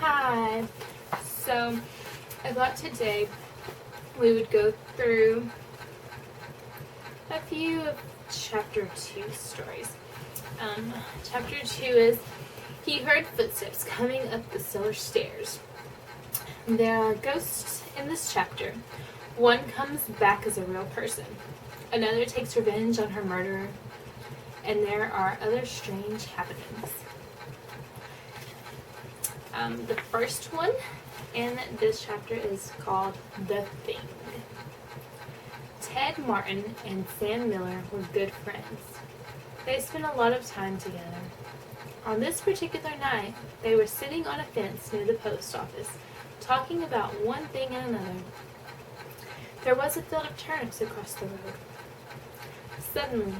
Hi. So I thought today we would go through a few of chapter 2 stories. Chapter 2 is he heard footsteps coming up the cellar stairs. There are ghosts in this chapter. One comes back as a real person. Another takes revenge on her murderer. And there are other strange happenings. The first one in this chapter is called The Thing. Ted Martin and Sam Miller were good friends. They spent a lot of time together. On this particular night, they were sitting on a fence near the post office, talking about one thing and another. There was a field of turnips across the road. Suddenly,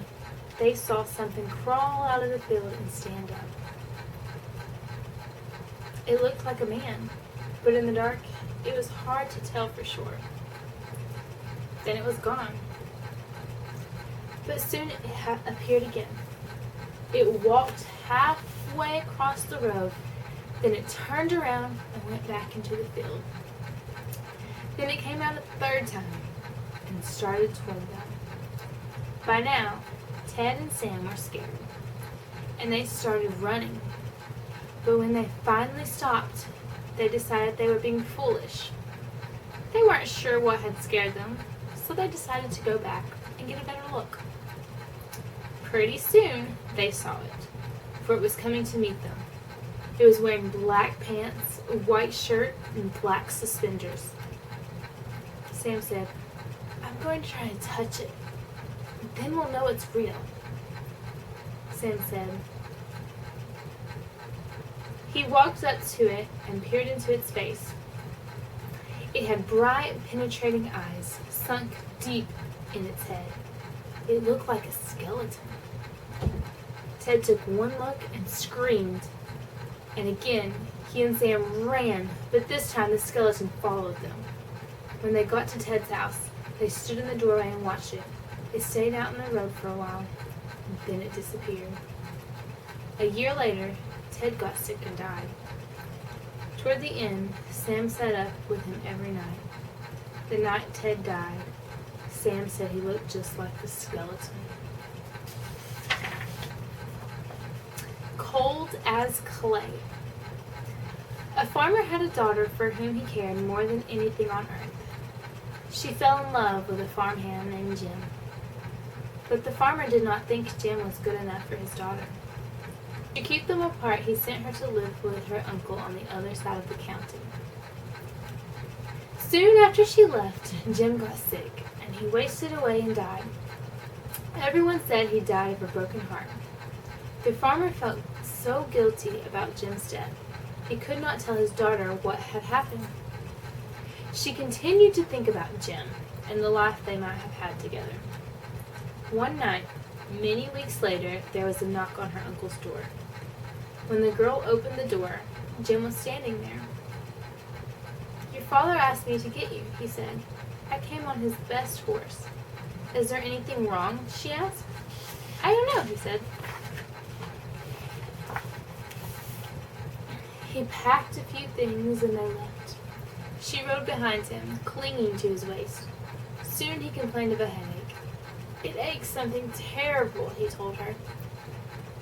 they saw something crawl out of the field and stand up. It looked like a man, but in the dark, it was hard to tell for sure. Then it was gone. But soon it appeared again. It walked halfway across the road, then it turned around and went back into the field. Then it came out a third time and started toward them. By now, Ted and Sam were scared, and they started running. But when they finally stopped, they decided they were being foolish. They weren't sure what had scared them, so they decided to go back and get a better look. Pretty soon, they saw it, for it was coming to meet them. It was wearing black pants, a white shirt, and black suspenders. Sam said, "I'm going to try to touch it. Then we'll know it's real." Sam said. He walked up to it and peered into its face. It had bright, penetrating eyes sunk deep in its head. It looked like a skeleton. Ted took one look and screamed. And again, he and Sam ran, but this time the skeleton followed them. When they got to Ted's house, they stood in the doorway and watched it. It stayed out in the road for a while, and then it disappeared. A year later, Ted got sick and died. Toward the end, Sam sat up with him every night. The night Ted died, Sam said he looked just like the skeleton. Cold as clay. A farmer had a daughter for whom he cared more than anything on earth. She fell in love with a farmhand named Jim. But the farmer did not think Jim was good enough for his daughter. To keep them apart, he sent her to live with her uncle on the other side of the county. Soon after she left, Jim got sick, and he wasted away and died. Everyone said he died of a broken heart. The farmer felt so guilty about Jim's death, he could not tell his daughter what had happened. She continued to think about Jim and the life they might have had together. One night, many weeks later, there was a knock on her uncle's door. When the girl opened the door, Jim was standing there. "Your father asked me to get you," he said. "I came on his best horse." "Is there anything wrong?" she asked. "I don't know," he said. He packed a few things and they left. She rode behind him, clinging to his waist. Soon he complained of a headache. "It aches something terrible," he told her.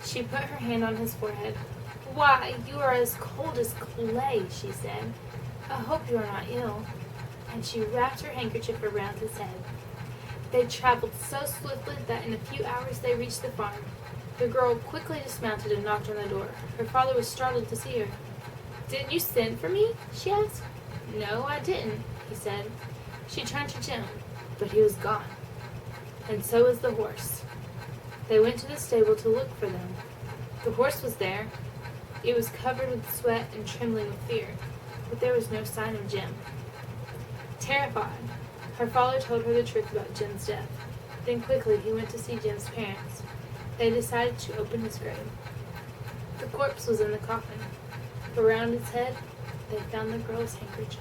She put her hand on his forehead. "Why, you are as cold as clay," she said. "I hope you are not ill." And she wrapped her handkerchief around his head. They traveled so swiftly that in a few hours they reached the farm. The girl quickly dismounted and knocked on the door. Her father was startled to see her. "Didn't you send for me?" she asked. "No, I didn't," he said. She turned to Jim, but he was gone. And so was the horse. They went to the stable to look for them. The horse was there. It was covered with sweat and trembling with fear, but there was no sign of Jim. Terrified, her father told her the truth about Jim's death. Then quickly he went to see Jim's parents. They decided to open his grave. The corpse was in the coffin. Around its head, they found the girl's handkerchief.